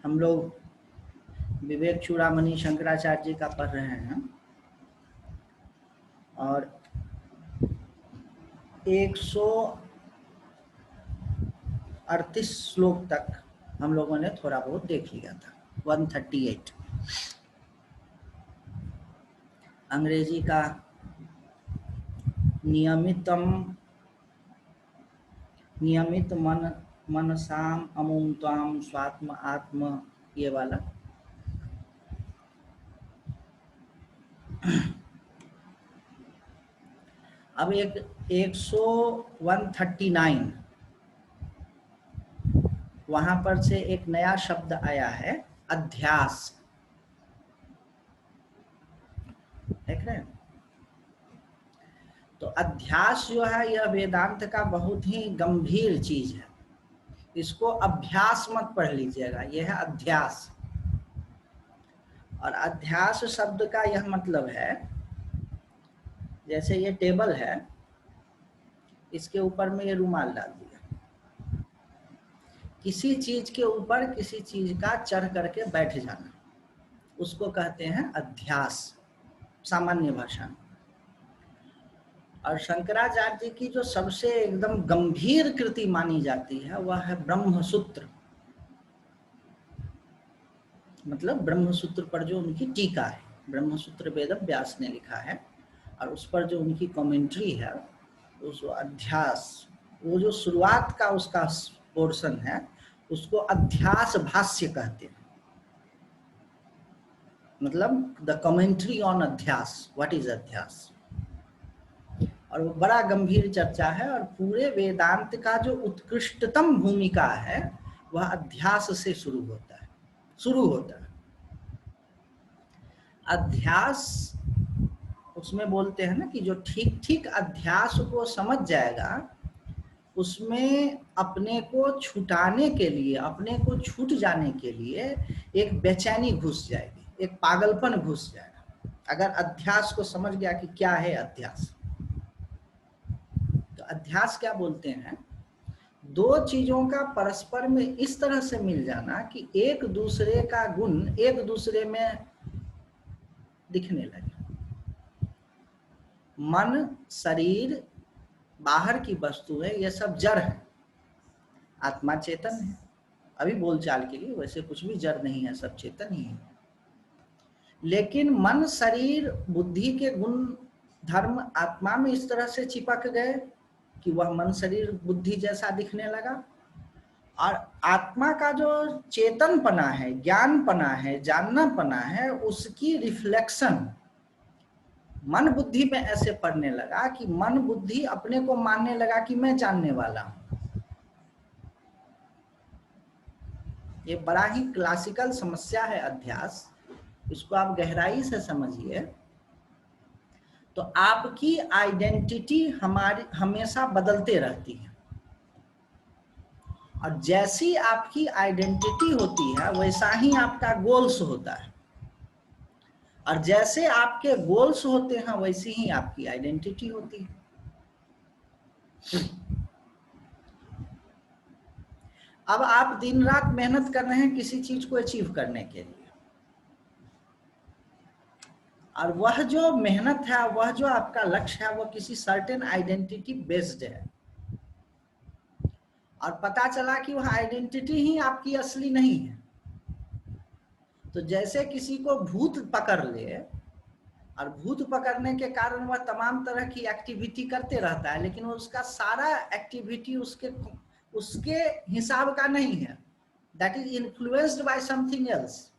हम लोग विवेक चूड़ामणि शंकराचार्य जी का पढ़ रहे हैं और 138 श्लोक तक हम लोगों ने थोड़ा बहुत देख लिया था। 138 अंग्रेजी का नियमित मनसाम अमुम त्वाम स्वात्म आत्म, ये वाला। अब एक 139 वहां पर से एक नया शब्द आया है, अध्यास। देख रहे हैं? तो अध्यास जो है यह वेदांत का बहुत ही गंभीर चीज है। इसको अभ्यास मत पढ़ लीजिएगा, यह है अध्यास। और अध्यास शब्द का यह मतलब है, जैसे ये टेबल है, इसके ऊपर में ये रुमाल डाल दिया। किसी चीज के ऊपर किसी चीज का चढ़ करके बैठ जाना, उसको कहते हैं अध्यास सामान्य भाषा में। और शंकराचार्य जी की जो सबसे एकदम गंभीर कृति मानी जाती है वह है ब्रह्मसूत्र। मतलब ब्रह्मसूत्र पर जो उनकी टीका है, ब्रह्मसूत्र वेद व्यास ने लिखा है, और उस पर जो उनकी कमेंट्री है, उस अध्यास, वो जो शुरुआत का उसका पोर्शन है, उसको अध्यास भाष्य कहते हैं। मतलब द कमेंट्री ऑन अध्यास, व्हाट इज अध्यास। और वो बड़ा गंभीर चर्चा है, और पूरे वेदांत का जो उत्कृष्टतम भूमिका है वह अध्यास से शुरू होता है। अध्यास, उसमें बोलते हैं ना कि जो ठीक ठीक अध्यास को समझ जाएगा, उसमें अपने को छुटाने के लिए, अपने को छूट जाने के लिए एक बेचैनी घुस जाएगी, एक पागलपन घुस जाएगा। अगर अध्यास को समझ गया कि क्या है अध्यास, तो अध्यास क्या बोलते हैं, दो चीजों का परस्पर में इस तरह से मिल जाना कि एक दूसरे का गुण एक दूसरे में दिखने लगे। मन, शरीर, बाहर की वस्तुएं, ये सब जड़ है, आत्मा चेतन है। अभी बोलचाल के लिए वैसे कुछ भी जड़ नहीं है, सब चेतन ही है। लेकिन मन, शरीर, बुद्धि के गुण धर्म आत्मा में इस तरह से चिपक गए कि वह मन, शरीर, बुद्धि जैसा दिखने लगा। और आत्मा का जो चेतनपना है, ज्ञानपना है, जाननापना है, उसकी रिफ्लेक्शन मन बुद्धि में ऐसे पड़ने लगा कि मन बुद्धि अपने को मानने लगा कि मैं जानने वाला हूं। ये बड़ा ही क्लासिकल समस्या है अध्यास। इसको आप गहराई से समझिए तो आपकी आइडेंटिटी हमारी हमेशा बदलते रहती है, और जैसी आपकी आइडेंटिटी होती है वैसा ही आपका गोल्स होता है, और जैसे आपके गोल्स होते हैं वैसी ही आपकी आइडेंटिटी होती है। अब आप दिन रात मेहनत कर रहे हैं किसी चीज को अचीव करने के लिए, और वह जो मेहनत है, वह जो आपका लक्ष्य है, वह किसी सर्टेन आइडेंटिटी बेस्ड है, और पता चला कि वह आइडेंटिटी ही आपकी असली नहीं है। तो जैसे किसी को भूत पकड़ ले, और भूत पकड़ने के कारण वह तमाम तरह की एक्टिविटी करते रहता है, लेकिन उसका सारा एक्टिविटी उसके हिसाब का नहीं है, that is influenced by something else.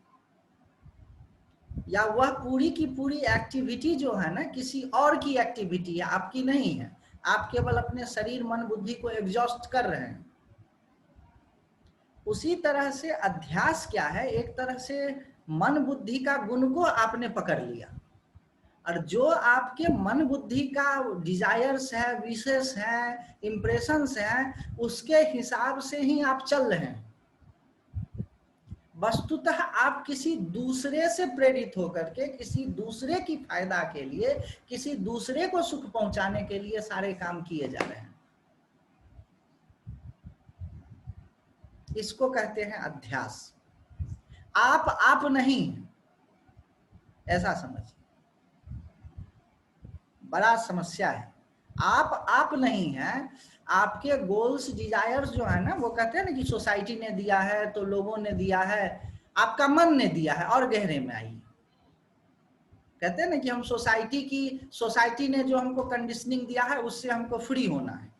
या वह पूरी की पूरी एक्टिविटी जो है ना, किसी और की एक्टिविटी है, आपकी नहीं है। आप केवल अपने शरीर, मन, बुद्धि को एग्जॉस्ट कर रहे हैं। उसी तरह से अध्यास क्या है, एक तरह से मन बुद्धि का गुण को आपने पकड़ लिया, और जो आपके मन बुद्धि का डिजायर्स है, विशेष है, इंप्रेशंस है, उसके हिसाब से ही आप चल रहे हैं। वस्तुतः आप किसी दूसरे से प्रेरित होकर के, किसी दूसरे की फायदा के लिए, किसी दूसरे को सुख पहुंचाने के लिए सारे काम किए जा रहे हैं। इसको कहते हैं अध्यास। आप नहीं है, ऐसा समझिए। बड़ा समस्या है। आप नहीं है, आपके गोल्स डिजायर्स जो है ना, वो कहते हैं ना कि सोसाइटी ने दिया है, तो लोगों ने दिया है, आपका मन ने दिया है। और गहरे में आइए, कहते हैं ना कि हम सोसाइटी ने जो हमको कंडीशनिंग दिया है उससे हमको फ्री होना है,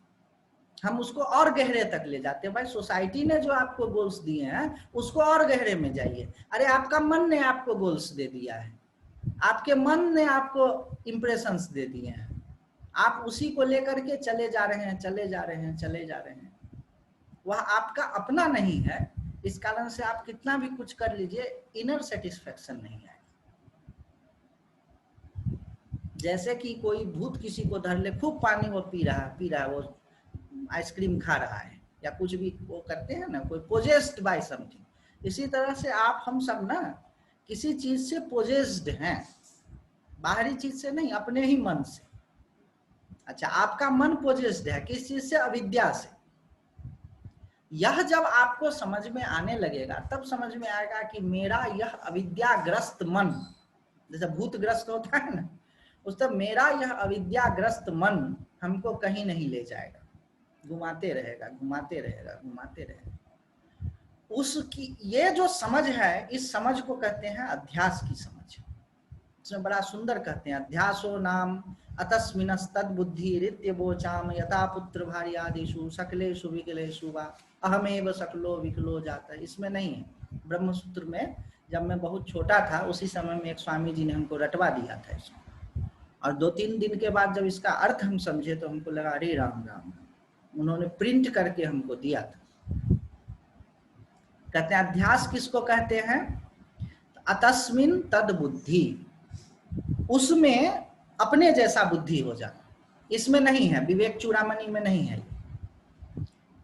हम उसको और गहरे तक ले जाते हैं। भाई सोसाइटी ने जो आपको गोल्स दिए हैं उसको और गहरे में जाइए। अरे आपका मन ने आपको गोल्स दे दिया है, आपके मन ने आपको इंप्रेशंस दे दिए हैं, आप उसी को लेकर के चले जा रहे हैं। वह आपका अपना नहीं है, इस कारण से आप कितना भी कुछ कर लीजिए, इनर सेटिस्फेक्शन नहीं आएगा। जैसे कि कोई भूत किसी को धर ले, खूब पानी वो पी रहा है, वो आइसक्रीम खा रहा है या कुछ भी वो करते हैं ना, कोई पोजेस्ड बाय समथिंग। इसी तरह से आप हम सब ना किसी चीज से पोजेस्ड हैं, बाहरी चीज से नहीं, अपने ही मन से। अच्छा, आपका मन पोजेस्ड है किस चीज से? अविद्या से। यह जब आपको समझ में आने लगेगा तब समझ में आएगा कि मेरा यह अविद्याग्रस्त मन, जैसे भूतग्रस्त होता है ना, उस तब मेरा यह अविद्याग्रस्त मन हमको कहीं नहीं ले जाएगा, घुमाते रहेगा। उसकी ये जो समझ है, इस समझ को कहते हैं अध्यास की समझ। इसमें बड़ा सुंदर कहते हैं, अध्यासो नाम अतस्मिनस्तद बुद्धि रित्य बोचाम यथा पुत्र भार्यादिषु सकलेषु विकलेषु वा अहमेव सकलो विकलो जाता है। इसमें नहीं है। ब्रह्मसूत्र में जब मैं बहुत छोटा था उसी समय में एक स्वामी जी ने हमको रटवा दिया था इसको, और 2-3 दिन के बाद जब इसका अर्थ हम समझे तो हमको लगा अरे राम राम, उन्होंने प्रिंट करके हमको दिया था। कहते हैं अध्यास किसको कहते हैं? अतस्मिन तद बुद्धि, उसमें अपने जैसा बुद्धि हो जाना। इसमें नहीं है, विवेक चूड़ामणि में नहीं है,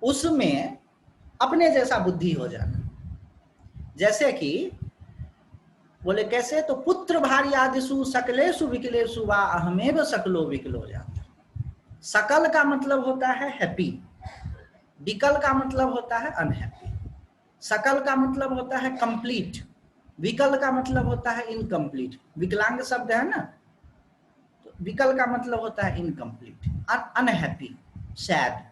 उसमें अपने जैसा बुद्धि हो जाना। जैसे कि बोले कैसे? तो पुत्र भार्यादिषु सकलेषु विकलेषु वा अहमेव सकलो विकलो जाता। सकल का मतलब होता है हैप्पी, विकल का मतलब होता है अनहैप्पी। सकल का मतलब होता है कंप्लीट, विकल का मतलब होता है इनकम्प्लीट। विकलांग शब्द है ना, तो विकल का मतलब होता है इनकम्प्लीट, अनहैप्पी, सैड।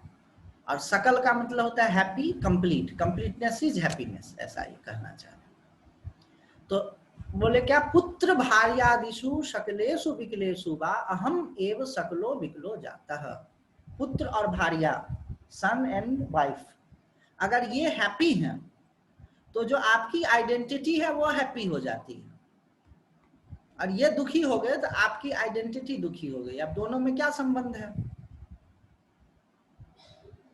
और सकल का मतलब होता है happy, complete. Completeness is happiness, ऐसा ही कहना चाह रहे। तो बोले क्या? पुत्र भार्यादिषु सकलेषु विकलेषु वा अहम एव सकलो विकलो जातः। पुत्र और भार्या, सन एंड वाइफ, अगर ये हैप्पी हैं तो जो आपकी आइडेंटिटी है वो हैप्पी हो जाती है, और ये दुखी हो गए तो आपकी आइडेंटिटी दुखी हो गई। अब दोनों में क्या संबंध है?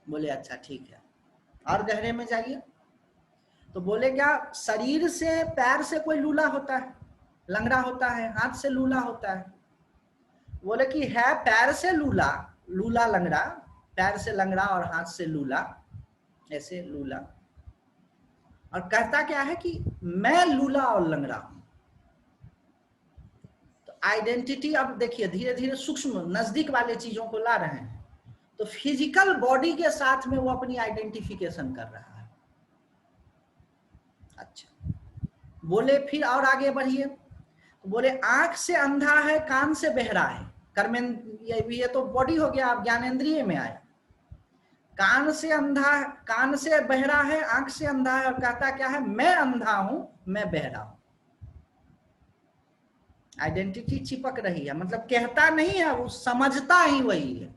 बोले अच्छा ठीक है, और गहरे में जाइए। तो बोले क्या? शरीर से, पैर से कोई लूला होता है, लंगड़ा होता है, हाथ से लूला होता है। बोले कि है पैर से लूला, लूला लंगड़ा, पैर से लंगड़ा और हाथ से लूला, ऐसे लूला। और कहता क्या है कि मैं लूला और लंगड़ा हूं। तो आइडेंटिटी अब देखिए धीरे धीरे सूक्ष्म नजदीक वाले चीजों को ला रहे हैं। तो फिजिकल बॉडी के साथ में वो अपनी आइडेंटिफिकेशन कर रहा है। अच्छा, बोले फिर और आगे बढ़िए। तो बोले आंख से अंधा है, कान से बहरा है, ये तो बॉडी हो गया, आप ज्ञानेंद्रिय में आया। कान से अंधा, कान से बहरा है, आंख से अंधा है, और कहता क्या है? मैं अंधा हूं, मैं बहरा हूं। आइडेंटिटी चिपक रही है, मतलब कहता नहीं है वो, समझता ही वही है।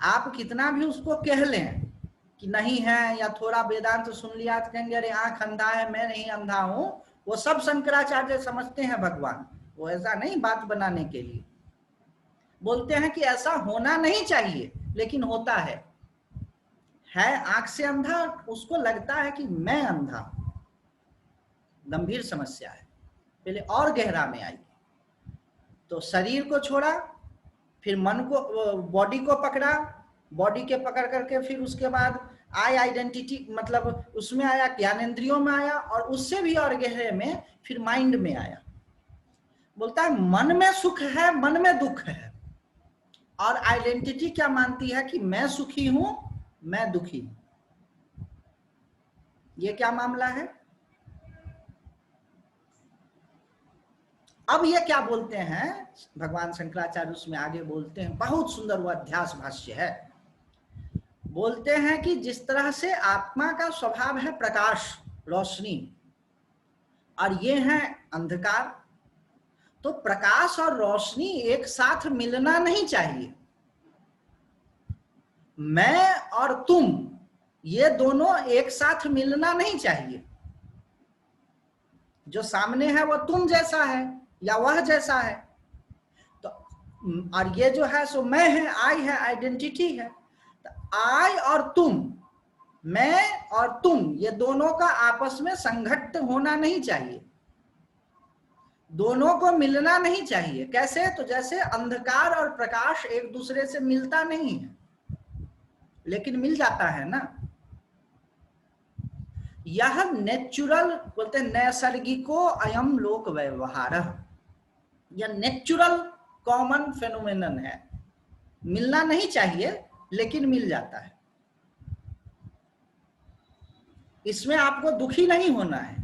आप कितना भी उसको कह लें कि नहीं है, या थोड़ा वेदांत तो सुन लिया तो कहेंगे अरे आंख अंधा है, मैं नहीं अंधा हूं। वो सब शंकराचार्य समझते हैं भगवान, वो ऐसा नहीं बात बनाने के लिए बोलते हैं कि ऐसा होना नहीं चाहिए, लेकिन होता है आंख से अंधा, उसको लगता है कि मैं अंधा हूं। गंभीर समस्या है। पहले और गहरा में आइए। तो शरीर को छोड़ा, फिर मन को, बॉडी को पकड़ा, बॉडी के पकड़ करके फिर उसके बाद आइडेंटिटी, मतलब उसमें आया, ज्ञानेंद्रियों में आया, और उससे भी और गहरे में फिर माइंड में आया। बोलता है मन में सुख है, मन में दुख है। और आइडेंटिटी क्या मानती है कि मैं सुखी हूं, मैं दुखी हूं। ये क्या मामला है? अब ये क्या बोलते हैं भगवान शंकराचार्य, उसमें आगे बोलते हैं, बहुत सुंदर वो अध्यास भाष्य है। बोलते हैं कि जिस तरह से आत्मा का स्वभाव है प्रकाश, रोशनी, और ये है अंधकार, तो प्रकाश और रोशनी एक साथ मिलना नहीं चाहिए। मैं और तुम, ये दोनों एक साथ मिलना नहीं चाहिए। जो सामने है वो तुम जैसा है या वह जैसा है, तो और ये जो है सो मैं है, आई है, आइडेंटिटी है। तो आई और तुम, मैं और तुम, ये दोनों का आपस में संघट्ट होना नहीं चाहिए, दोनों को मिलना नहीं चाहिए। कैसे? तो जैसे अंधकार और प्रकाश एक दूसरे से मिलता नहीं है, लेकिन मिल जाता है ना। यह नेचुरल, बोलते हैं नैसर्गिको अयम लोक व्यवहार, यह नेचुरल कॉमन फेनोमेनन है, मिलना नहीं चाहिए लेकिन मिल जाता है। इसमें आपको दुखी नहीं होना है,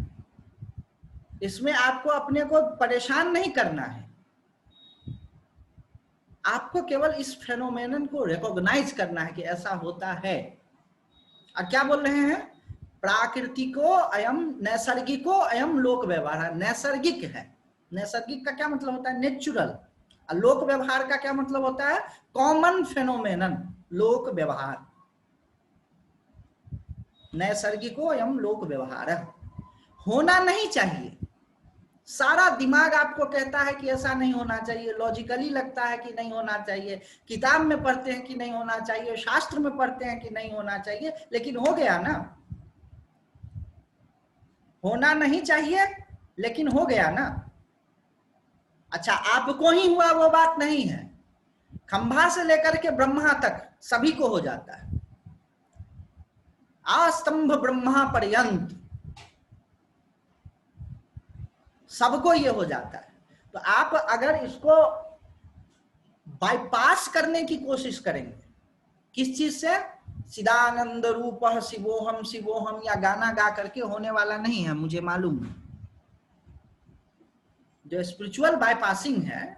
इसमें आपको अपने को परेशान नहीं करना है, आपको केवल इस फेनोमेनन को रिकॉग्नाइज करना है कि ऐसा होता है। और क्या बोल रहे हैं? प्राकृतिको अयम, नैसर्गिको अयम लोक व्यवहार, नैसर्गिक है। नैसर्गिक का क्या मतलब होता है? नेचुरल। और लोक व्यवहार का क्या मतलब होता है? कॉमन फेनोमेनन, लोक व्यवहार। नैसर्गिको अयम लोक व्यवहार होना नहीं चाहिए। सारा दिमाग आपको कहता है कि ऐसा नहीं होना चाहिए, लॉजिकली लगता है कि नहीं होना चाहिए, किताब में पढ़ते हैं कि नहीं होना चाहिए, शास्त्र में पढ़ते हैं कि नहीं होना चाहिए, लेकिन हो गया ना। होना नहीं चाहिए लेकिन हो गया ना। अच्छा, आपको ही हुआ वो बात नहीं है, खंभा से लेकर के ब्रह्मा तक सभी को हो जाता है, आस्तंभ ब्रह्मा पर्यंत सबको ये हो जाता है। तो आप अगर इसको बाईपास करने की कोशिश करेंगे, किस चीज से? चिदानंद रूप शिवोहम शिवोहम या गाना गा करके होने वाला नहीं है, मुझे मालूम है। जो स्पिरिचुअल बाईपासिंग है,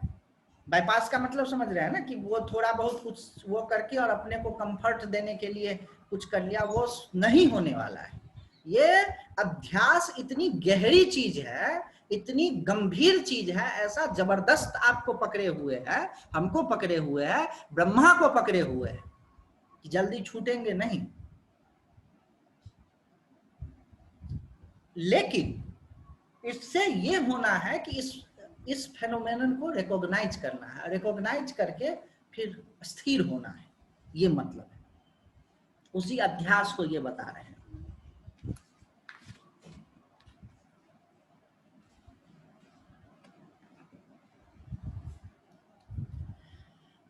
बाईपास का मतलब समझ रहे हैं ना, कि वो थोड़ा बहुत कुछ वो करके और अपने को कंफर्ट देने के लिए कुछ कर लिया, वो नहीं होने वाला है। ये अध्यास इतनी गहरी चीज है, इतनी गंभीर चीज है, ऐसा जबरदस्त आपको पकड़े हुए है, हमको पकड़े हुए है, ब्रह्मा को पकड़े हुए है, कि जल्दी छूटेंगे नहीं। लेकिन इससे ये होना है कि इस फेनोमेनन को रिकॉग्नाइज करना है, रिकॉग्नाइज करके फिर स्थिर होना है, ये मतलब है। उसी अध्यास को ये बता रहे हैं।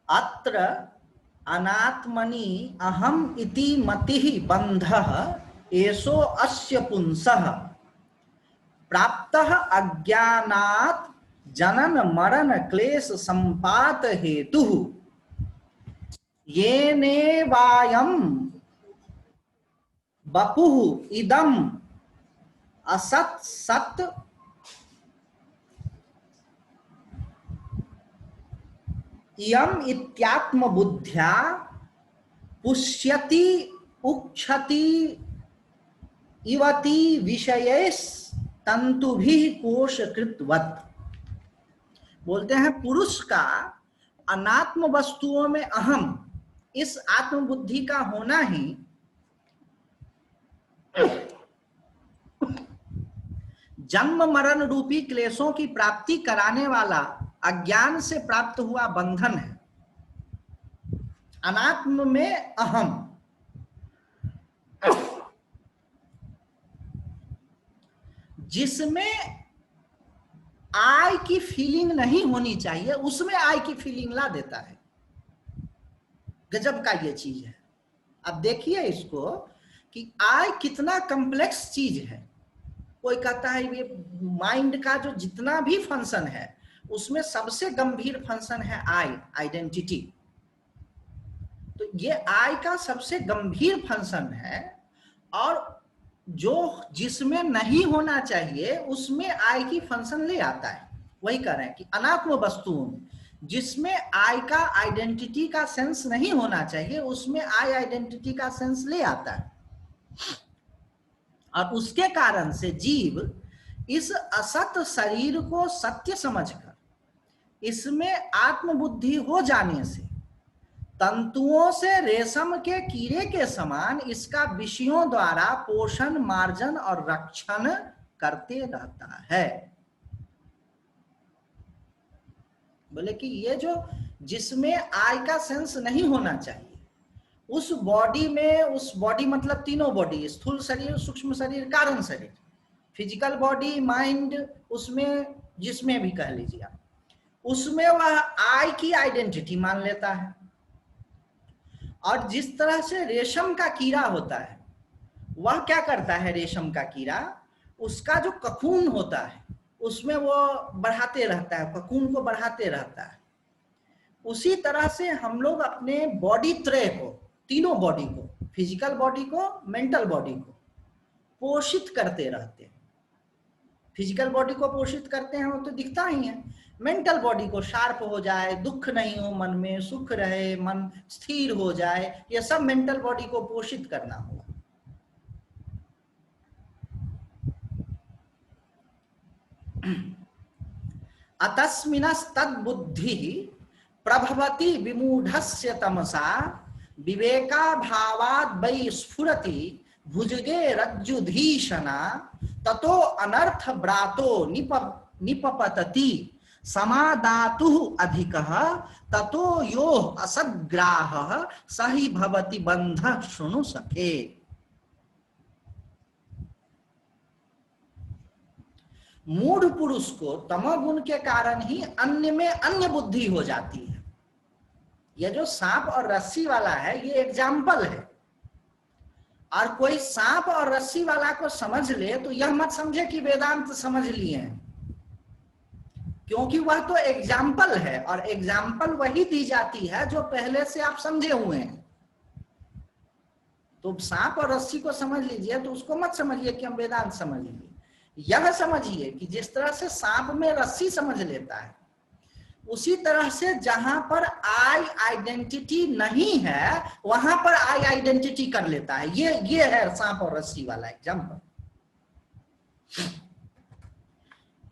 अत्र अनात्मनि अहम इति मतिः बन्धः एषो अस्य पुंसः प्राप्तः अज्ञानात् जनन मरण क्लेश संपात हेतुः येनेवायं वपुः इदम् असत् सत् इयम् इत्यात्म बुद्ध्या पुष्यति उक्षति इवति विषयेस् तंतुभिः कोशकृतवत्। बोलते हैं पुरुष का अनात्म वस्तुओं में अहम, इस आत्म बुद्धि का होना ही जन्म मरण रूपी क्लेशों की प्राप्ति कराने वाला अज्ञान से प्राप्त हुआ बंधन है। अनात्म में अहम, जिसमें आई की फीलिंग नहीं होनी चाहिए, उसमें आई की फीलिंग ला देता है। गजब का ये चीज है। अब देखिए इसको कि आई कितना कॉम्प्लेक्स चीज है। कोई कहता है ये माइंड का जो जितना भी फंक्शन है उसमें सबसे गंभीर फंक्शन है आई, आइडेंटिटी। तो ये आई का सबसे गंभीर फंक्शन है, और जो जिसमें नहीं होना चाहिए उसमें आई की फंक्शन ले आता है। वही कह रहे हैं कि अनात्म वस्तुओं में जिसमें आई का आइडेंटिटी का सेंस नहीं होना चाहिए उसमें आई आइडेंटिटी का सेंस ले आता है। और उसके कारण से जीव इस असत शरीर को सत्य समझकर इसमें आत्मबुद्धि हो जाने से तंतुओं से रेशम के कीड़े के समान इसका विषयों द्वारा पोषण, मार्जन और रक्षण करते रहता है। बोले कि ये जो जिसमें आई का सेंस नहीं होना चाहिए उस बॉडी में, उस बॉडी मतलब तीनों बॉडी, स्थूल शरीर, सूक्ष्म शरीर, कारण शरीर, फिजिकल बॉडी, माइंड, उसमें जिसमें भी कह लीजिए आप, उसमें वह आई की आइडेंटिटी मान लेता है। और जिस तरह से रेशम का कीड़ा होता है वह क्या करता है, रेशम का कीड़ा उसका जो ककून होता है उसमें वो बढ़ाते रहता है, ककून को बढ़ाते रहता है। उसी तरह से हम लोग अपने बॉडी त्रय को, तीनों बॉडी को, फिजिकल बॉडी को, मेंटल बॉडी को पोषित करते रहते हैं। फिजिकल बॉडी को पोषित करते हैं वो तो दिखता ही है। मेंटल बॉडी को शार्प हो जाए, दुख नहीं हो मन में, सुख रहे, मन स्थिर हो जाए, ये सब मेंटल बॉडी को पोषित करना होगा। अतस्मिनस्तद्बुद्धि प्रभवति विमूढ़स्य तमसा विवेकाभावाद् वै स्फुरति भुजगे रज्जुधीशना ततो अनर्थ ब्रातो निपपतति समादातुः अधिकः ततो योः असद्ग्राहः सहि भवति बन्धः शृणु सखे। मूढ़ पुरुष को तमोगुण के कारण ही अन्य में अन्य बुद्धि हो जाती है। यह जो सांप और रस्सी वाला है ये एग्जाम्पल है। और कोई सांप और रस्सी वाला को समझ ले तो यह मत समझे कि वेदांत समझ लिए हैं, क्योंकि वह तो एग्जाम्पल है और एग्जाम्पल वही दी जाती है जो पहले से आप समझे हुए हैं। तो सांप और रस्सी को समझ लीजिए तो उसको मत समझिए कि हम वेदांत समझ लिए। यह समझिए कि जिस तरह से सांप में रस्सी समझ लेता है उसी तरह से जहां पर आई आइडेंटिटी नहीं है वहां पर आई आइडेंटिटी कर लेता है। ये है सांप और रस्सी वाला एग्जाम्पल।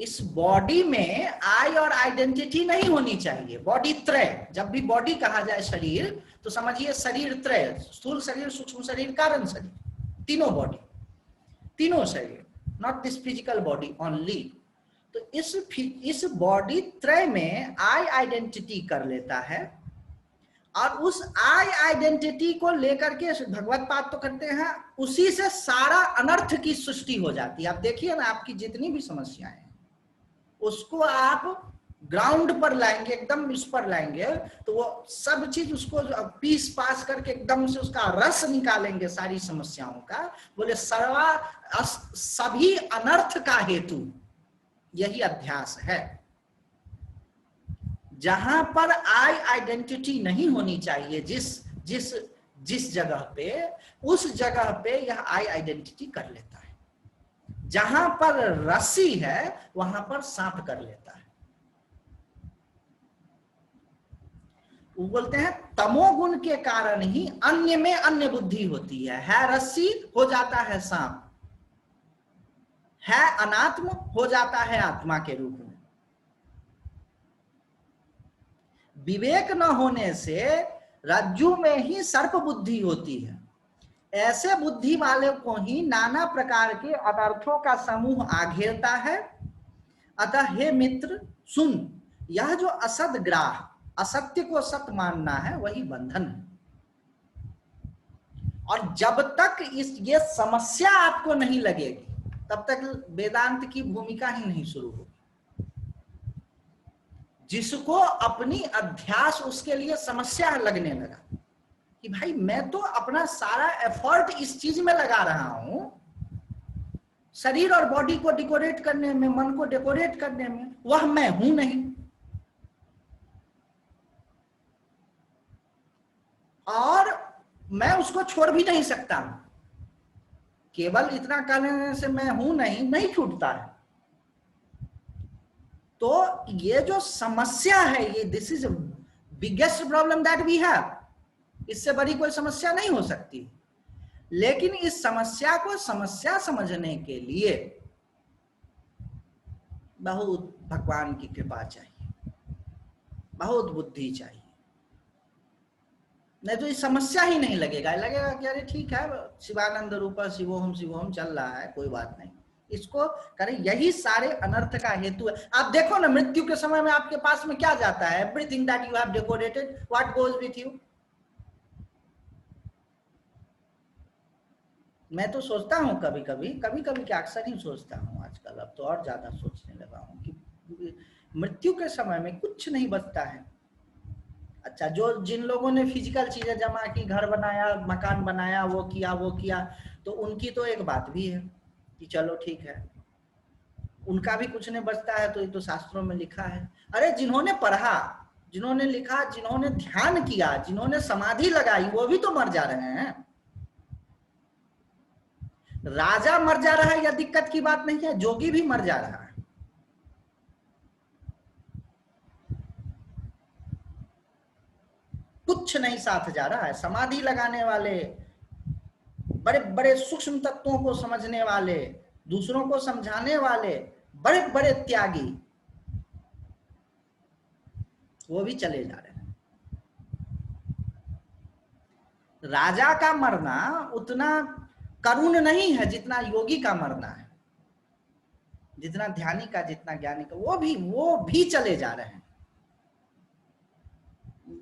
इस बॉडी में आई और आइडेंटिटी नहीं होनी चाहिए। बॉडी त्रय, जब भी बॉडी कहा जाए शरीर तो समझिए शरीर त्रय, स्थूल शरीर, सूक्ष्म शरीर, कारण शरीर, तीनों बॉडी, तीनों शरीर, not this physical body only. तो इस बॉडी त्रय में आई आइडेंटिटी कर लेता है और उस आई आइडेंटिटी को लेकर के भगवत पाठ तो करते हैं, उसी से सारा अनर्थ की सृष्टि हो जाती है। आप देखिए ना, आपकी जितनी भी समस्याएं हैं उसको आप ग्राउंड पर लाएंगे, एकदम इस पर लाएंगे तो वो सब चीज उसको पीस पास करके एकदम से उसका रस निकालेंगे सारी समस्याओं का। बोले सभी अनर्थ का हेतु यही अध्यास है। जहां पर आई आइडेंटिटी नहीं होनी चाहिए जिस जगह पे, उस जगह पे यह आई आइडेंटिटी कर लेता है। जहां पर रस्सी है वहां पर सांप कर लेता है। वो बोलते हैं तमोगुण के कारण ही अन्य में अन्य बुद्धि होती है रस्सी हो जाता है सांप, है अनात्म हो जाता है आत्मा के रूप में। विवेक न होने से रज्जु में ही सर्प बुद्धि होती है। ऐसे बुद्धि वाले को ही नाना प्रकार के अनर्थों का समूह आघेरता है। अतः हे मित्र सुन, यह जो असद ग्राह, असत्य को सत्य मानना है, वही बंधन है। और जब तक ये समस्या आपको नहीं लगेगी तब तक वेदांत की भूमिका ही नहीं शुरू होगी। जिसको अपनी अध्यास उसके लिए समस्या लगने लगा कि भाई मैं तो अपना सारा एफर्ट इस चीज में लगा रहा हूं, शरीर और बॉडी को डेकोरेट करने में, मन को डेकोरेट करने में, वह मैं हूं नहीं। और मैं उसको छोड़ भी नहीं सकता हूं केवल इतना कहने से मैं हूं नहीं छूटता है। तो ये जो समस्या है, ये this is biggest problem that we have. इससे बड़ी कोई समस्या नहीं हो सकती। लेकिन इस समस्या को समस्या समझने के लिए बहुत भगवान की कृपा चाहिए, बहुत बुद्धि चाहिए, नहीं तो ये समस्या ही नहीं लगेगा कि अरे ठीक है शिवानंद रूप शिवोहम शिवोहम चल रहा है, कोई बात नहीं, इसको करें। यही सारे अनर्थ का हेतु है। आप देखो ना, मृत्यु के समय में आपके पास में क्या जाता है? Everything that you have decorated, what goes with you. मैं तो सोचता हूँ कभी कभी क्या, अक्सर ही सोचता हूँ आजकल, अब तो और ज्यादा सोचने लगा हूँ कि मृत्यु के समय में कुछ नहीं बचता है। अच्छा, जो जिन लोगों ने फिजिकल चीजें जमा की, घर बनाया, मकान बनाया, वो किया, तो उनकी तो एक बात भी है कि चलो ठीक है, उनका भी कुछ नहीं बचता है, तो ये तो शास्त्रों में लिखा है। अरे जिन्होंने पढ़ा, जिन्होंने लिखा, जिन्होंने ध्यान किया, जिन्होंने समाधि लगाई, वो भी तो मर जा रहे हैं। राजा मर जा रहा है या दिक्कत की बात नहीं है, जोगी भी मर जा रहा है। कुछ नहीं साथ जा रहा है। समाधि लगाने वाले, बड़े बड़े सूक्ष्म तत्वों को समझने वाले, दूसरों को समझाने वाले, बड़े बड़े त्यागी, वो भी चले जा रहे हैं। राजा का मरना उतना करुण नहीं है जितना योगी का मरना है, जितना ध्यानी का, जितना ज्ञानी का। वो भी चले जा रहे हैं।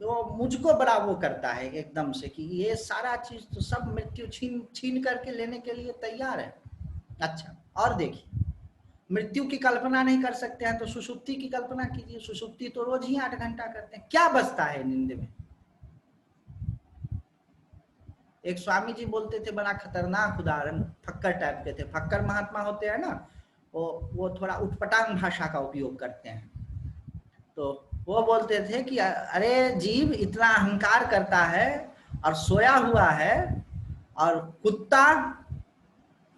वो मुझको बड़ा वो करता है एकदम से कि ये सारा चीज तो सब मृत्यु छीन करके लेने के लिए तैयार है। अच्छा, और देखिए, मृत्यु की कल्पना नहीं कर सकते हैं तो सुषुप्ति की कल्पना कीजिए। सुषुप्ति तो रोज ही 8 घंटा करते हैं, क्या बचता है नींद में? एक स्वामी जी बोलते थे, बड़ा खतरनाक उदाहरण, फक्कर टाइप के थे। फक्कर महात्मा होते हैं ना, वो थोड़ा उटपटांग भाषा का उपयोग करते हैं। तो वो बोलते थे कि अरे जीव इतना अहंकार करता है और सोया हुआ है, और कुत्ता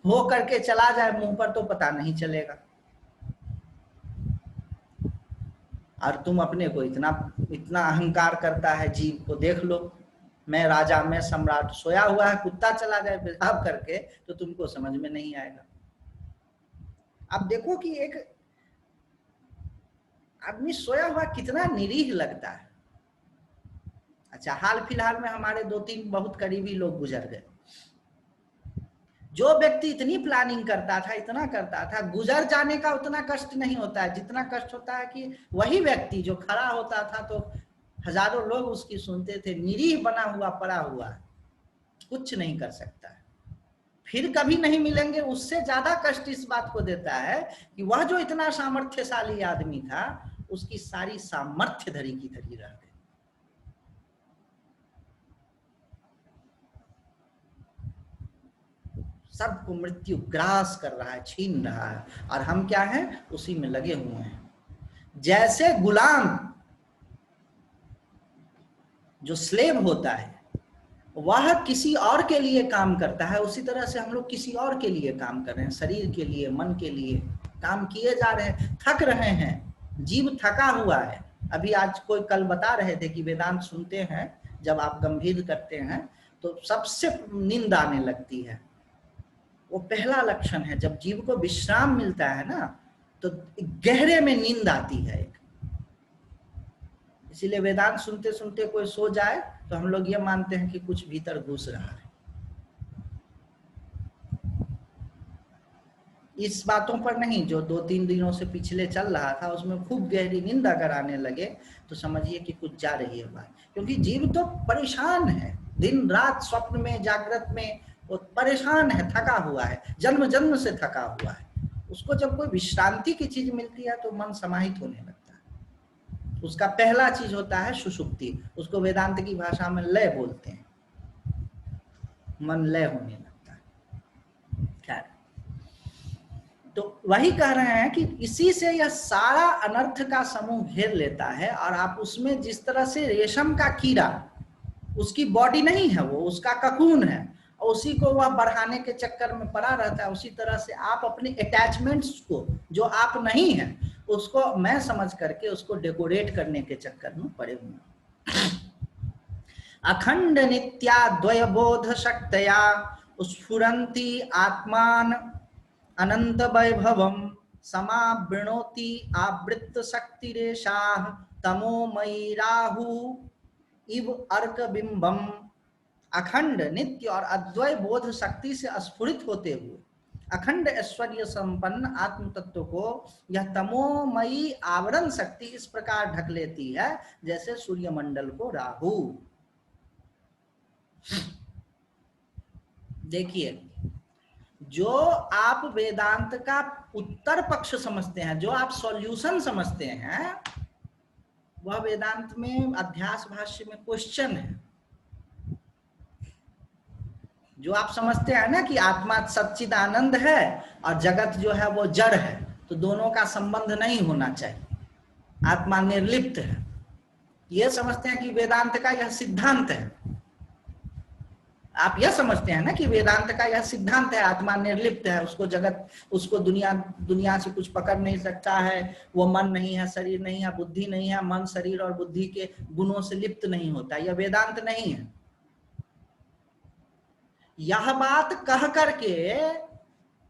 हो करके चला जाए मुंह पर तो पता नहीं चलेगा, और तुम अपने को इतना अहंकार करता है जीव को, देख लो, मैं राजा, मैं सम्राट, सोया हुआ है, कुत्ता चला जाए पेशाब करके तो तुमको समझ में नहीं आएगा। अब देखो कि एक आदमी सोया हुआ कितना निरीह लगता है। अच्छा, हाल फिलहाल में हमारे 2-3 बहुत करीबी लोग गुजर गए। जो व्यक्ति इतनी प्लानिंग करता था, इतना करता था, गुजर जाने का उतना कष्ट नहीं होता है जितना कष्ट होता है कि वही व्यक्ति जो खड़ा होता था तो हजारों लोग उसकी सुनते थे, निरीह बना हुआ पड़ा हुआ, कुछ नहीं कर सकता है, फिर कभी नहीं मिलेंगे। उससे ज्यादा कष्ट इस बात को देता है कि वह जो इतना सामर्थ्यशाली आदमी था, उसकी सारी सामर्थ्य धरी की धरी रह गई। सबको मृत्यु ग्रास कर रहा है, छीन रहा है, और हम क्या हैं? उसी में लगे हुए हैं। जैसे गुलाम जो स्लेव होता है वह किसी और के लिए काम करता है, उसी तरह से हम लोग किसी और के लिए काम कर रहे हैं, शरीर के लिए, मन के लिए काम किए जा रहे हैं, थक रहे हैं। जीव थका हुआ है। अभी आज कोई कल बता रहे थे कि वेदांत सुनते हैं जब आप गंभीर करते हैं तो सबसे नींद आने लगती है। वो पहला लक्षण है। जब जीव को विश्राम मिलता है ना तो गहरे में नींद आती है। इसीलिए वेदांत सुनते सुनते कोई सो जाए तो हम लोग ये मानते हैं कि कुछ भीतर घुस रहा है। इस बातों पर नहीं, जो 2-3 दिनों से पिछले चल रहा था उसमें खूब गहरी नींद अगर आने लगे तो समझिए कि कुछ जा रही है बात। क्योंकि जीव तो परेशान है, दिन रात स्वप्न में, जागृत में वो परेशान है, थका हुआ है, जन्म जन्म से थका हुआ है। उसको जब कोई विश्रांति की चीज मिलती है तो मन समाहित होने लगता है। उसका पहला चीज होता है सुषुप्ति, उसको वेदांत की भाषा में लय बोलते हैं, मन लय होने लगता है। खैर, तो वही कह रहे हैं कि इसी से यह सारा अनर्थ का समूह घेर लेता है। और आप उसमें जिस तरह से रेशम का कीड़ा, उसकी बॉडी नहीं है, वो उसका ककून है, उसी को वह बढ़ाने के चक्कर में पड़ा रहता है। उसी तरह से आप अपने अटैचमेंट्स को, जो आप नहीं हैं, उसको मैं समझ करके उसको डेकोरेट करने के चक्कर में पड़े हुए। अखंड नित्या द्वयबोध शक्तया स्फुरन्ति आत्मान अनंत वैभवम समावृणोति आवृत्त शक्तिरेषाः तमोमयी राहु इव अर्क बिंबम। अखंड नित्य और अद्वय बोध शक्ति से स्फुरित होते हुए अखंड ऐश्वर्य संपन्न आत्म तत्व को यह तमोमयी आवरण शक्ति इस प्रकार ढक लेती है जैसे सूर्यमंडल को राहु। देखिए, जो आप वेदांत का उत्तर पक्ष समझते हैं, जो आप सॉल्यूशन समझते हैं, वह वेदांत में अध्यास भाष्य में क्वेश्चन है। जो आप समझते हैं ना कि आत्मा सच्चिद आनंद है और जगत जो है वो जड़ है, तो दोनों का संबंध नहीं होना चाहिए, आत्मा निर्लिप्त है, ये समझते हैं कि वेदांत का यह सिद्धांत है। आप यह समझते हैं ना कि वेदांत का यह सिद्धांत है, आत्मा निर्लिप्त है, उसको जगत, उसको दुनिया से कुछ पकड़ नहीं सकता है, वो मन नहीं है, शरीर नहीं है, बुद्धि नहीं है, मन शरीर और बुद्धि के गुणों से लिप्त नहीं होता, यह वेदांत नहीं है। यह बात कह करके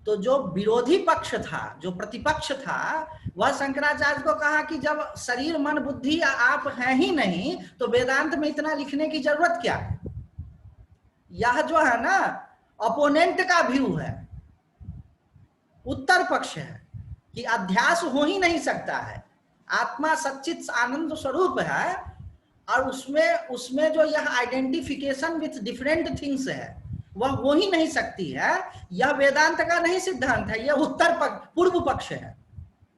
तो जो विरोधी पक्ष था, जो प्रतिपक्ष था, वह शंकराचार्य को कहा कि जब शरीर मन बुद्धि आप हैं ही नहीं तो वेदांत में इतना लिखने की जरूरत क्या है। यह जो है ना अपोनेंट का व्यू है, उत्तर पक्ष है कि अध्यास हो ही नहीं सकता है, आत्मा सच्चित आनंद स्वरूप है और उसमें जो यह आइडेंटिफिकेशन विथ डिफरेंट थिंग्स है वह हो ही नहीं सकती है। यह वेदांत का नहीं सिद्धांत है, यह उत्तर पक्ष, पूर्व पक्ष है,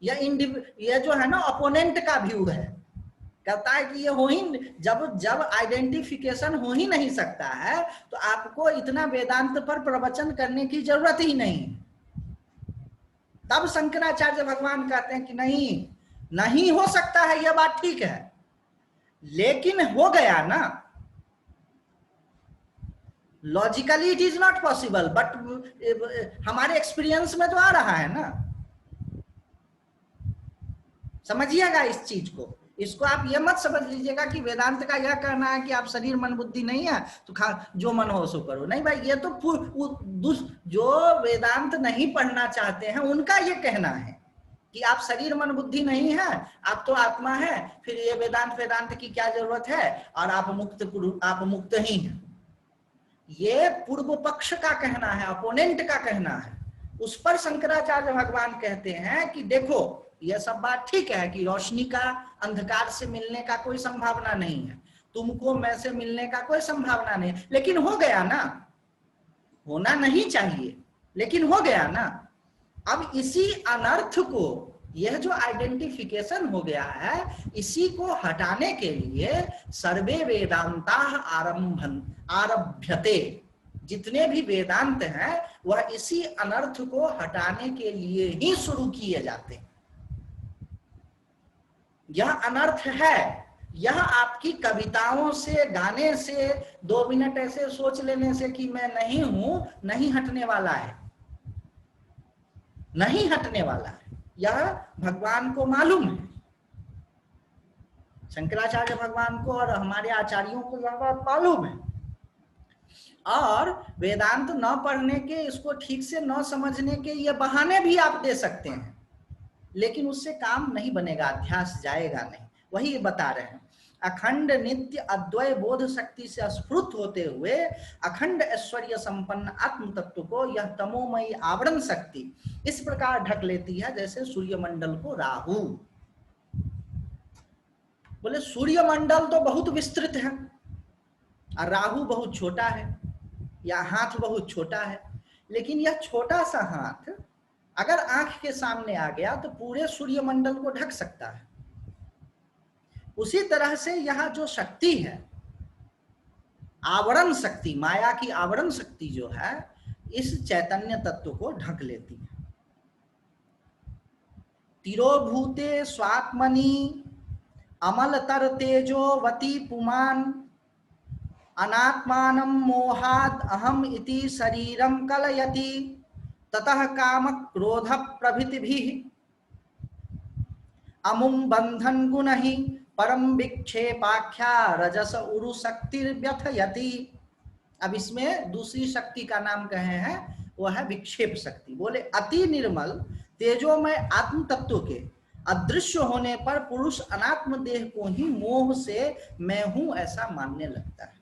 यह जो है ना अपोनेंट का व्यू है, कहता है कि ये हो ही, जब आइडेंटिफिकेशन हो ही नहीं सकता है तो आपको इतना वेदांत पर प्रवचन करने की जरूरत ही नहीं। तब शंकराचार्य भगवान कहते हैं कि नहीं हो सकता है, यह बात ठीक है, लेकिन हो गया ना, logically it is not possible, but हमारे एक्सपीरियंस में तो आ रहा है ना। समझिएगा इस चीज को, इसको आप ये मत समझ लीजिएगा कि वेदांत का यह कहना है कि आप शरीर मन बुद्धि नहीं है तो जो मन हो सो करो। नहीं भाई, ये तो जो वेदांत नहीं पढ़ना चाहते हैं उनका ये कहना है कि आप शरीर मन बुद्धि नहीं है, आप तो आत्मा है, फिर ये वेदांत की क्या जरूरत है, और आप मुक्त ही हैं। ये पूर्व पक्ष का कहना है, अपोनेंट का कहना है। उस पर शंकराचार्य भगवान कहते हैं कि देखो यह सब बात ठीक है कि रोशनी का अंधकार से मिलने का कोई संभावना नहीं है, तुमको मैं से मिलने का कोई संभावना नहीं, लेकिन हो गया ना, होना नहीं चाहिए लेकिन हो गया ना। अब इसी अनर्थ को, यह जो आइडेंटिफिकेशन हो गया है, इसी को हटाने के लिए सर्वे वेदांता आरभ्यते, जितने भी वेदांत हैं वह इसी अनर्थ को हटाने के लिए ही शुरू किए जाते हैं। यह अनर्थ है, यह आपकी कविताओं से, गाने से, 2 मिनट ऐसे सोच लेने से कि मैं नहीं हूं, नहीं हटने वाला है, नहीं हटने वाला है। यह भगवान को मालूम है, शंकराचार्य भगवान को और हमारे आचार्यों को यह बात मालूम है। और वेदांत न पढ़ने के, इसको ठीक से न समझने के ये बहाने भी आप दे सकते हैं, लेकिन उससे काम नहीं बनेगा, अध्यास जाएगा नहीं। वही बता रहे हैं, अखंड नित्य अद्वय बोध शक्ति से स्फुरित होते हुए अखंड ऐश्वर्य संपन्न आत्म तत्व को यह तमोमयी आवरण शक्ति इस प्रकार ढक लेती है जैसे सूर्यमंडल को राहु। बोले सूर्यमंडल तो बहुत विस्तृत है और राहु बहुत छोटा है, या हाथ बहुत छोटा है, लेकिन यह छोटा सा हाथ अगर आंख के सामने आ गया तो पूरे सूर्यमंडल को ढक सकता है। उसी तरह से यह जो शक्ति है, आवरण शक्ति, माया की आवरण शक्ति जो है, इस चैतन्य तत्व को ढक लेती है। तिरोभूते स्वात्मनि अमलतर तेजोवती पुमान अनात्मानं मोहाद अहम इति शरीरम कलयति ततः काम क्रोध प्रभृतिभिः अमुम बंधन गुण ही परम विक्षेपाख्या रजस उरु शक्तिर्व्यथयति। अब इसमें दूसरी शक्ति का नाम कहे हैं, वह है विक्षेप शक्ति। बोले अति निर्मल तेजोमय आत्म तत्व के अदृश्य होने पर पुरुष अनात्म देह को ही मोह से मैं हूं ऐसा मानने लगता है।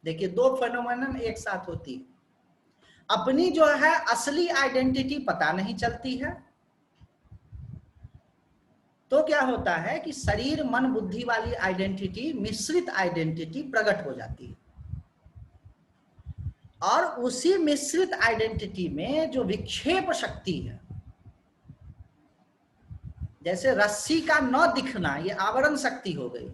देखिए दो फेनोमेनन एक साथ होती है। अपनी जो है असली आइडेंटिटी पता नहीं चलती है, तो क्या होता है कि शरीर मन बुद्धि वाली आइडेंटिटी, मिश्रित आइडेंटिटी प्रकट हो जाती है। और उसी मिश्रित आइडेंटिटी में जो विक्षेप शक्ति है, जैसे रस्सी का न दिखना, ये आवरण शक्ति हो गई,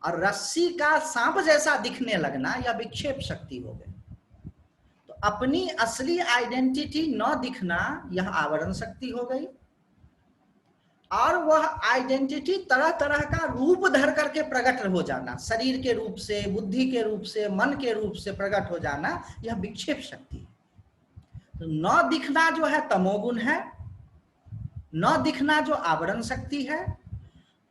और रस्सी का सांप जैसा दिखने लगना, यह विक्षेप शक्ति हो गई। तो अपनी असली आइडेंटिटी न दिखना, यह आवरण शक्ति हो गई। और वह आइडेंटिटी तरह तरह का रूप धर करके प्रकट हो जाना, शरीर के रूप से, बुद्धि के रूप से, मन के रूप से प्रकट हो जाना, यह विक्षेप शक्ति है। तो न दिखना जो है तमोगुण है, न दिखना जो आवरण शक्ति है,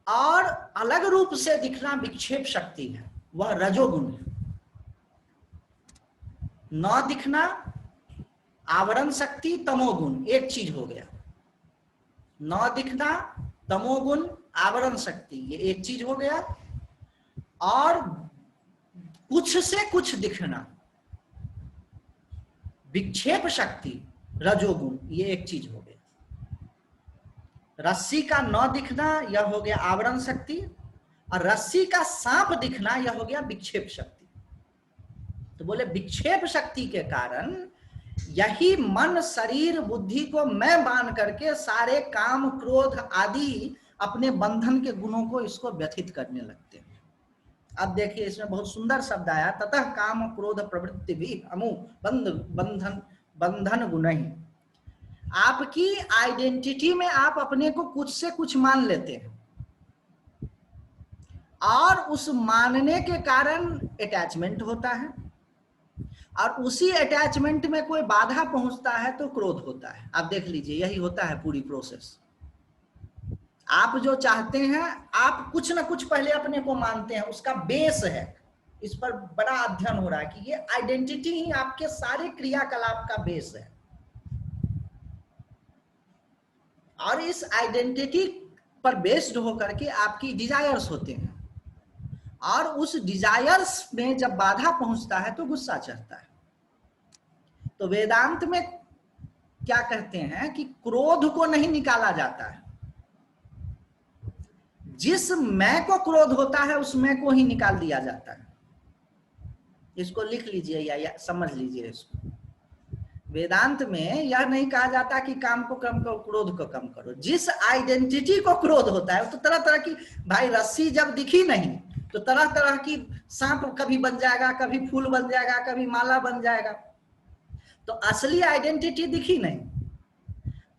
और अलग रूप से दिखना विक्षेप शक्ति है, वह रजोगुण है। न दिखना, आवरण शक्ति, तमोगुण, एक चीज हो गया। न दिखना, तमोगुण, आवरण शक्ति, ये एक चीज हो गया। और कुछ से कुछ दिखना, विक्षेप शक्ति, रजोगुण, ये एक चीज हो गया। रस्सी का न दिखना, यह हो गया आवरण शक्ति, और रस्सी का सांप दिखना, यह हो गया विक्षेप शक्ति। तो बोले विक्षेप शक्ति के कारण यही मन शरीर बुद्धि को मैं मान करके सारे काम क्रोध आदि अपने बंधन के गुणों को इसको व्यथित करने लगते हैं। अब देखिए इसमें बहुत सुंदर शब्द आया, ततः काम क्रोध प्रवृत्ति भी अमु बंधन गुण ही। आपकी आइडेंटिटी में आप अपने को कुछ से कुछ मान लेते हैं, और उस मानने के कारण अटैचमेंट होता है, और उसी अटैचमेंट में कोई बाधा पहुंचता है तो क्रोध होता है। आप देख लीजिए, यही होता है पूरी प्रोसेस। आप जो चाहते हैं, आप कुछ ना कुछ पहले अपने को मानते हैं, उसका बेस है। इस पर बड़ा अध्ययन हो रहा है कि ये आइडेंटिटी ही आपके सारे क्रियाकलाप का बेस है। और इस आइडेंटिटी पर बेस्ड होकर के आपकी डिजायर्स होते हैं, और उस डिजायर्स में जब बाधा पहुंचता है तो गुस्सा चढ़ता है। तो वेदांत में क्या कहते हैं कि क्रोध को नहीं निकाला जाता है, जिस मैं को क्रोध होता है उस मैं को ही निकाल दिया जाता है। इसको लिख लीजिए या समझ लीजिए इसको। वेदांत में यह नहीं कहा जाता कि काम को कम करो, क्रोध को कम करो। जिस आइडेंटिटी को क्रोध होता है, तो तरह तरह की, भाई रस्सी जब दिखी नहीं तो तरह तरह की सांप कभी बन जाएगा, कभी फूल बन जाएगा, कभी माला बन जाएगा। तो असली आइडेंटिटी दिखी नहीं,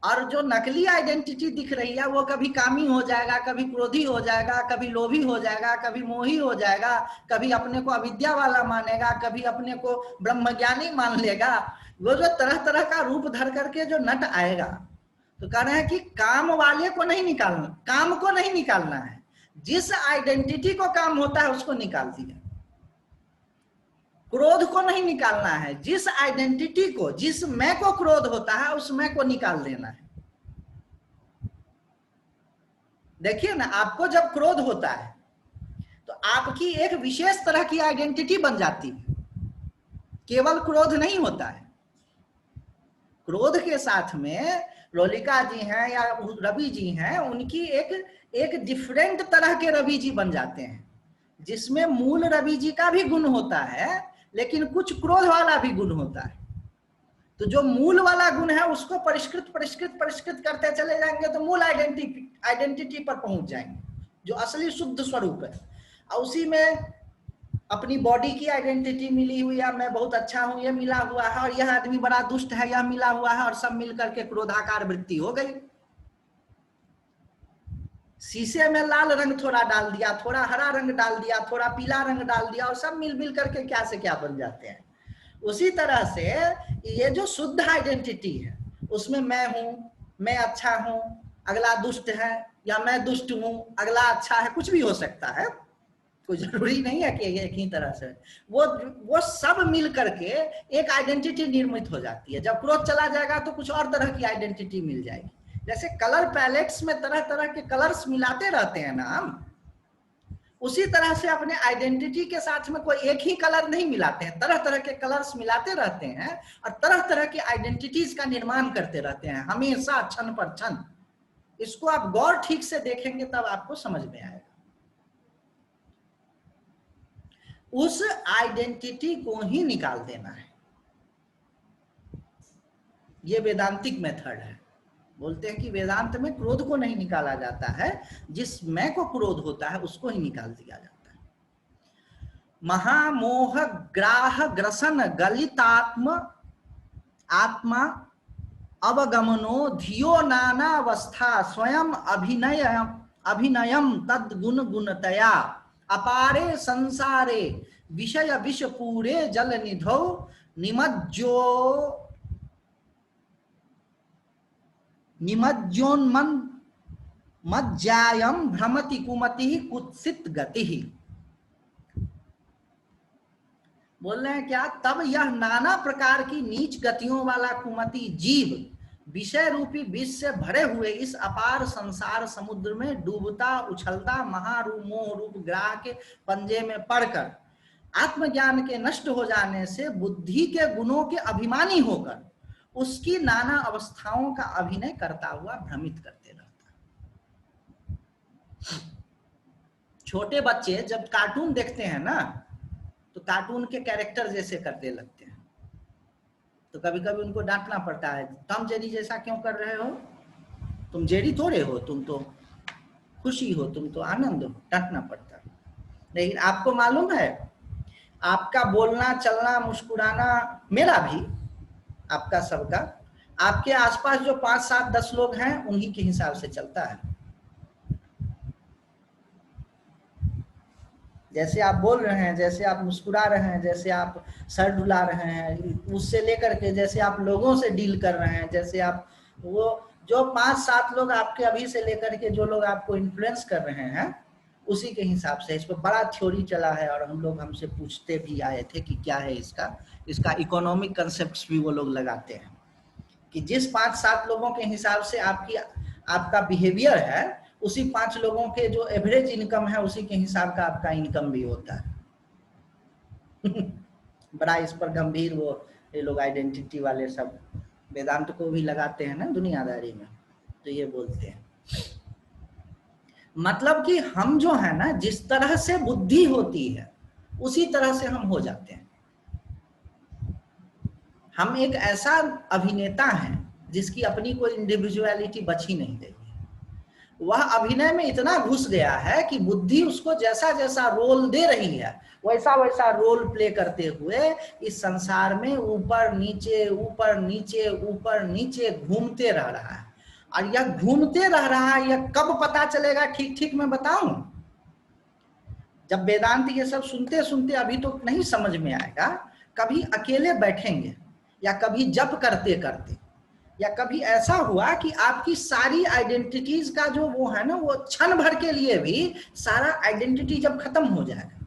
और जो नकली आइडेंटिटी दिख रही है वो कभी कामी हो जाएगा, कभी क्रोधी हो जाएगा, कभी लोभी हो जाएगा, कभी मोही हो जाएगा, कभी अपने को अविद्या वाला मानेगा, कभी अपने को ब्रह्मज्ञानी मान लेगा। वो जो तरह तरह का रूप धर करके जो नट आएगा, तो कह रहे हैं कि काम वाले को नहीं निकालना, काम को नहीं निकालना है, जिस आइडेंटिटी को काम होता है उसको निकाल दिया। क्रोध को नहीं निकालना है, जिस आइडेंटिटी को, जिस मैं को क्रोध होता है उस मैं को निकाल देना है। देखिए ना, आपको जब क्रोध होता है तो आपकी एक विशेष तरह की आइडेंटिटी बन जाती है, केवल क्रोध नहीं होता है। क्रोध के साथ में लोलिका जी हैं या रवि जी हैं, उनकी एक डिफरेंट तरह के रवि जी बन जाते हैं, जिसमें मूल रवि जी का भी गुण होता है, लेकिन कुछ क्रोध वाला भी गुण होता है। तो जो मूल वाला गुण है उसको परिष्कृत करते चले जाएंगे तो मूल आइडेंटिटी पर पहुंच जाएंगे, जो असली शुद्ध स्वरूप है। और उसी में अपनी बॉडी की आइडेंटिटी मिली हुई है, मैं बहुत अच्छा हूं, ये मिला हुआ है, और यह आदमी बड़ा दुष्ट है, यह मिला हुआ है, और सब मिलकर के क्रोधाकार वृत्ति हो गई। शीशे में लाल रंग थोड़ा डाल दिया, थोड़ा हरा रंग डाल दिया, थोड़ा पीला रंग डाल दिया, और सब मिल मिल करके क्या से क्या बन जाते हैं। उसी तरह से ये जो शुद्ध आइडेंटिटी है, उसमें मैं हूं, मैं अच्छा हूं, अगला दुष्ट है, या मैं दुष्ट हूं, अगला अच्छा है, कुछ भी हो सकता है, कोई जरूरी नहीं है कि एक ही तरह से। वो सब मिल करके एक आइडेंटिटी निर्मित हो जाती है। जब क्रोध चला जाएगा तो कुछ और तरह की आइडेंटिटी मिल जाएगी। जैसे कलर पैलेट्स में तरह तरह के कलर्स मिलाते रहते हैं ना हम, उसी तरह से अपने आइडेंटिटी के साथ में कोई एक ही कलर नहीं मिलाते हैं, तरह तरह के कलर्स मिलाते रहते हैं और तरह तरह की आइडेंटिटीज का निर्माण करते रहते हैं, हमेशा क्षण पर क्षण। इसको आप गौर ठीक से देखेंगे तब आपको समझ में आएगा। उस आइडेंटिटी को ही निकाल देना है, ये वेदांतिक मेथड है। बोलते हैं कि वेदांत में क्रोध को नहीं निकाला जाता है, जिस मैं को क्रोध होता है उसको ही निकाल दिया जाता है। महामोह ग्राह ग्रसन गलितात्म आत्मा अवगमनो धियो नानावस्था स्वयं अभिनयम तद गुण गुणतया अपारे संसारे विषय विष पूरे जल निधौ निमज्जोन्मन मज्जायम भ्रमति कुमति कुत्सित गति। बोल रहे हैं क्या, तब यह नाना प्रकार की नीच गतियों वाला कुमति जीव विषय रूपी विष से भरे हुए इस अपार संसार समुद्र में डूबता उछलता महारूप मोह रूप ग्राह के पंजे में पड़कर आत्मज्ञान के नष्ट हो जाने से बुद्धि के गुणों के अभिमानी होकर उसकी नाना अवस्थाओं का अभिनय करता हुआ भ्रमित करते रहता है। छोटे बच्चे जब कार्टून देखते हैं ना, तो कार्टून के कैरेक्टर जैसे करते लगते हैं, तो कभी कभी उनको डांटना पड़ता है, टॉम जेरी जैसा क्यों कर रहे हो, तुम जेरी थोड़े हो, तुम तो खुशी हो, तुम तो आनंद हो, डांटना पड़ता है। लेकिन आपको मालूम है, आपका बोलना चलना मुस्कुराना, मेरा भी आपका सबका, आपके आसपास जो 5 7 10 लोग हैं उन्हीं के हिसाब से चलता है। जैसे आप बोल रहे हैं, जैसे आप मुस्कुरा रहे हैं, जैसे आप सर डुला रहे हैं, उससे लेकर के जैसे आप लोगों से डील कर रहे हैं, जैसे आप वो जो 5 7 लोग आपके अभी से लेकर के जो लोग आपको इन्फ्लुएंस कर रहे हैं, उसी के हिसाब से। इस पर बड़ा थ्योरी चला है और हम लोग हमसे पूछते भी आए थे कि क्या है इसका इकोनॉमिक कंसेप्ट भी वो लोग लगाते हैं कि जिस 5 7 लोगों के हिसाब से आपका बिहेवियर है, उसी 5 लोगों के जो एवरेज इनकम है उसी के हिसाब का आपका इनकम भी होता है। बड़ा इस पर गंभीर वो ये लोग आइडेंटिटी वाले सब वेदांत को भी लगाते हैं ना दुनियादारी में, तो ये बोलते हैं मतलब कि हम जो है ना, जिस तरह से बुद्धि होती है उसी तरह से हम हो जाते हैं। हम एक ऐसा अभिनेता हैं जिसकी अपनी कोई इंडिविजुअलिटी बची नहीं गई। वह अभिनय में इतना घुस गया है कि बुद्धि उसको जैसा जैसा रोल दे रही है वैसा वैसा रोल प्ले करते हुए इस संसार में ऊपर नीचे ऊपर नीचे ऊपर नीचे घूमते रह रहा है। और यह घूमते रह रहा है, यह कब पता चलेगा ठीक ठीक मैं बताऊं? जब वेदांत ये सब सुनते सुनते अभी तो नहीं समझ में आएगा, कभी अकेले बैठेंगे या कभी जप करते करते, या कभी ऐसा हुआ कि आपकी सारी आइडेंटिटीज का जो वो है ना, वो क्षण भर के लिए भी सारा आइडेंटिटी जब खत्म हो जाएगा,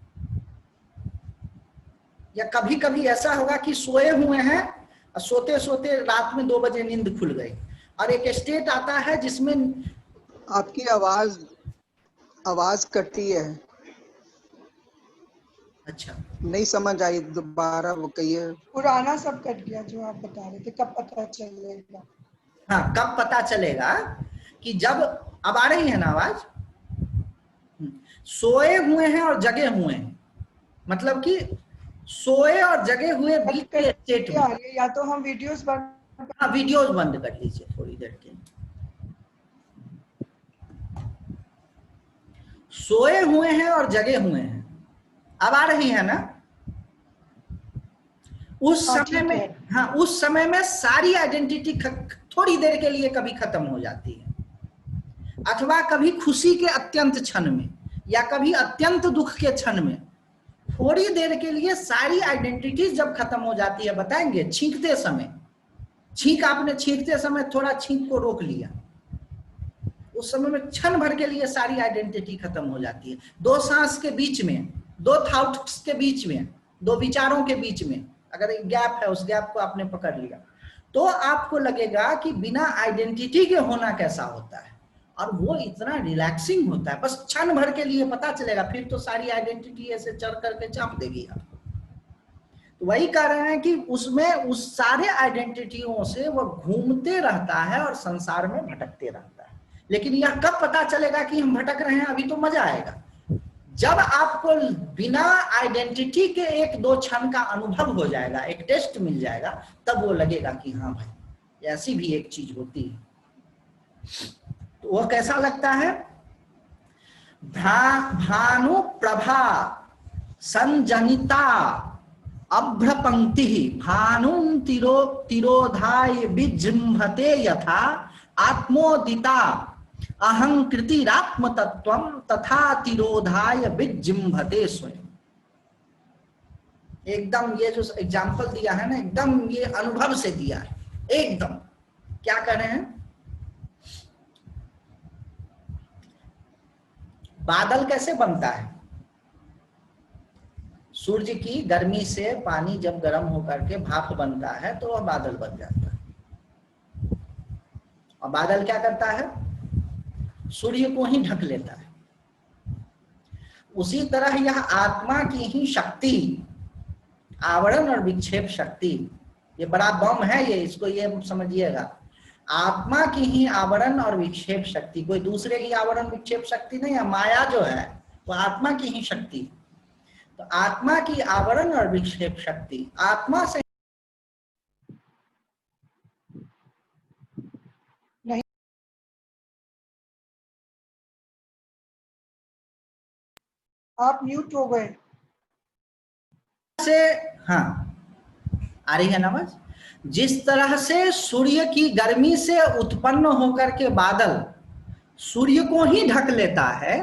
या कभी कभी ऐसा होगा कि सोए हुए हैं और सोते सोते रात में 2 बजे नींद खुल गई और एक स्टेट आता है जिसमें आपकी आवाज कटी है। अच्छा, नहीं समझ आई, दोबारा वो कहिए। पुराना सब कट गया जो आप बता रहे थे, कब पता चलेगा? हाँ, कब पता चलेगा कि जब, अब आ रही है ना आवाज? सोए हुए हैं और जगे हुए हैं, मतलब कि सोए और जगे हुए बीच के स्टेट में। या तो हम वीडियोस बंद, हाँ वीडियोस बंद कर लीजिए थोड़ी देर के। सोए हुए हैं और जगे हुए हैं, अब आ रही है ना? उस समय में, हाँ उस समय में सारी आइडेंटिटी थोड़ी देर के लिए कभी खत्म हो जाती है। अथवा कभी खुशी के अत्यंत क्षण में या कभी अत्यंत दुख के क्षण में थोड़ी देर के लिए सारी आइडेंटिटी जब खत्म हो जाती है, बताएंगे छींकते समय, छींक आपने छींकते समय थोड़ा छींक को रोक लिया, उस समय में क्षण भर के लिए सारी आइडेंटिटी खत्म हो जाती है। दो सांस के बीच में, दो थॉट्स के बीच में, दो विचारों के बीच में अगर एक गैप है, उस गैप को आपने पकड़ लिया तो आपको लगेगा कि बिना आइडेंटिटी के होना कैसा होता है, और वो इतना रिलैक्सिंग होता है। बस क्षण भर के लिए पता चलेगा, फिर तो सारी आइडेंटिटी ऐसे चढ़ करके चाप देगी आप। तो वही कह रहे हैं कि उसमें उस सारे आइडेंटिटियों से वो घूमते रहता है और संसार में भटकते रहता है। लेकिन यह कब पता चलेगा कि हम भटक रहे हैं? अभी तो मजा आएगा जब आपको बिना आइडेंटिटी के एक दो क्षण का अनुभव हो जाएगा, एक टेस्ट मिल जाएगा, तब वो लगेगा कि हाँ भाई ऐसी भी एक चीज होती है। तो वह कैसा लगता है? भानु प्रभा संजनिता अभ्रपंक्ति भानुं तिरोधाय विजृंभते यथा आत्मोदिता अहंकृतिरात्म तत्वम तथा तिरोधाय विजृंभते स्वयं। एकदम ये जो एग्जाम्पल दिया है ना, एकदम ये अनुभव से दिया है। एकदम क्या कर रहे हैं? बादल कैसे बनता है? सूर्य की गर्मी से पानी जब गर्म होकर के भाप बनता है तो वह बादल बन जाता है। और बादल क्या करता है? सूर्य को ही ढक लेता है। उसी तरह यह आत्मा की ही शक्ति, आवरण और विक्षेप शक्ति, ये बड़ा बम है ये, इसको ये समझिएगा। आत्मा की ही आवरण और विक्षेप शक्ति, कोई दूसरे की आवरण विक्षेप शक्ति नहीं है। माया जो है वो आत्मा की ही शक्ति। तो आत्मा की आवरण और विक्षेप शक्ति आत्मा से नहीं, आप म्यूट हो गए। से, हाँ आ रही है ना आवाज? जिस तरह से सूर्य की गर्मी से उत्पन्न होकर के बादल सूर्य को ही ढक लेता है,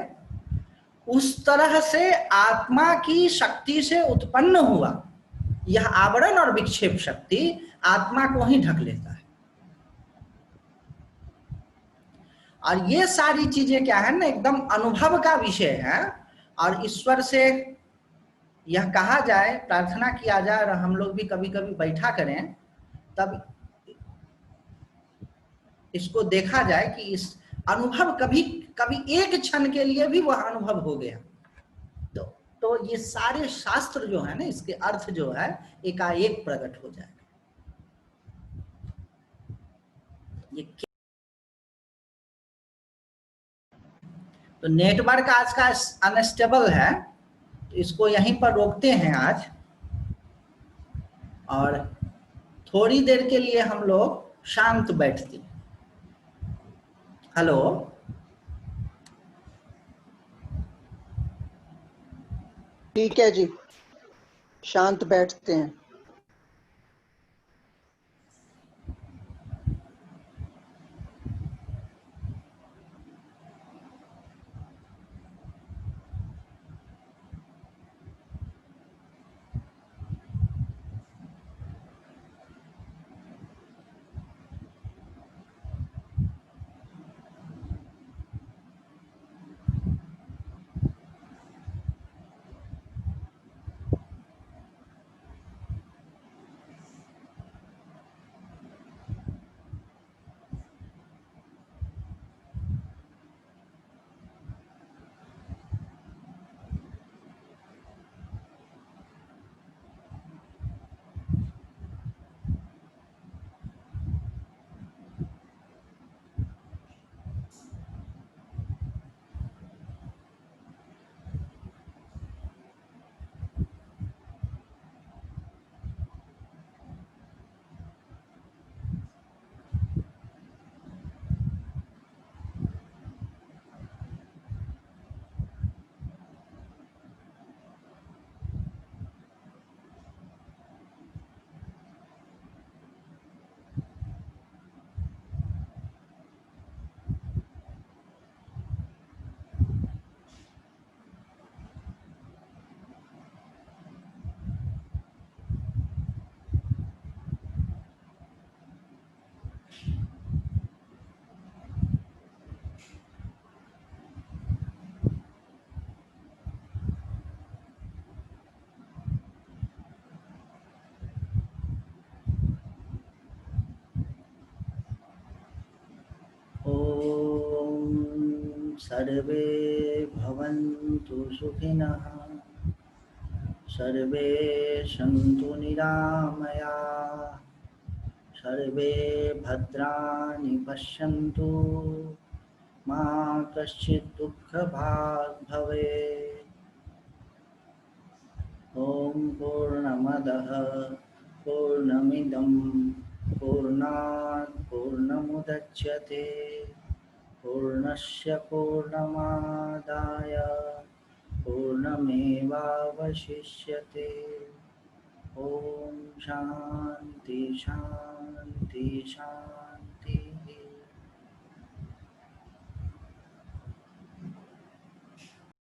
उस तरह से आत्मा की शक्ति से उत्पन्न हुआ यह आवरण और विक्षेप शक्ति आत्मा को ही ढक लेता है। और ये सारी चीजें क्या है ना, एकदम अनुभव का विषय है। और ईश्वर से यह कहा जाए, प्रार्थना किया जाए, और हम लोग भी कभी कभी बैठा करें, तब इसको देखा जाए कि इस अनुभव कभी कभी एक क्षण के लिए भी वह अनुभव हो गया तो ये सारे शास्त्र जो है ना, इसके अर्थ जो है एकाएक प्रकट हो जाएगा। ये तो नेटवर्क आज का अनस्टेबल है, तो इसको यहीं पर रोकते हैं आज, और थोड़ी देर के लिए हम लोग शांत बैठते हैं। हेलो, ठीक है जी, शांत बैठते हैं। सर्वे भवन्तु सुखिनः सर्वे सन्तु निरामयाः सर्वे भद्राणि पश्यन्तु मा कश्चित् दुःखभाग् भवेत्। ॐ पूर्णमदः पूर्णमिदं पूर्णात् पूर्णमुदच्यते पूर्णस्य पूर्णमादाय पूर्णमेवावशिष्यते। ॐ शान्ति शान्ति शान्ति।